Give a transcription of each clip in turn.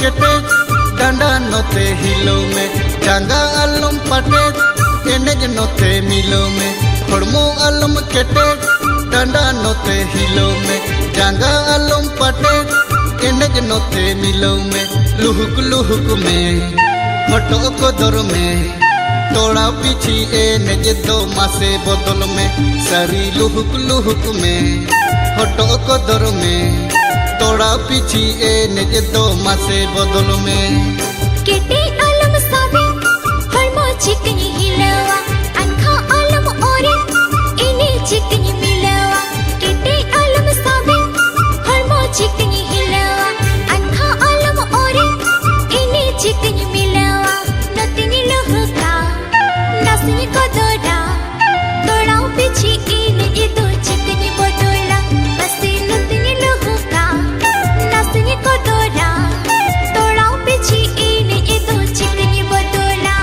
केटे डांडा नोते हिलो में जांगा आलम पटे एनेज नोते मिलो में हड़मो आलम केटे डांडा नोते हिलो में जांगा आलम पटे एनेज नोते मिलो में लुहुक में हटो को दर में तोड़ा पीछी एनेज दो मासे बदल में सारी लुहुक में हटो को दर में तोड़ा पीछी एनेज दो मासे बदल में केटे आलम साबे हड़मो चिकनी हिलवा अनखा आलम ओरे इने चिकनी मिलवा केटे आलम साबे हड़मो चिकनी हिलवा अनखा आलम ओरे इने चिकनी मिलवा नतिनी लहका नसनी को दोड़ा तोड़ाओ पीछे इने दो चिकनी बदला बसे नतिनी लहका नसनी को दोड़ा तोड़ाओ पीछे इने दो चिकनी बदला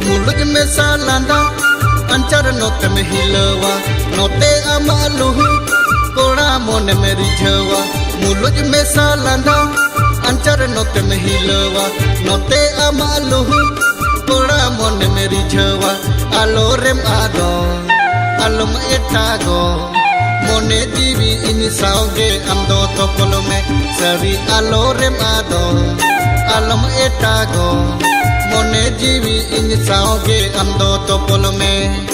मुलुक में सालांदा अंचर नोते में हिलवा नोते अमालू कोड़ा मोन में रिझवा मुलुक में सालांदा अंचर नोते में हिलवा नोते अमालू कोड़ा मोन में रिझवा आलो रेम आगो आलम एटागो मोने जीवी इन साओगे अंदो तोपलो में सरी आलो रेम आदो आलम एटागो मोने जीवी इन साओगे अंदो तोपल में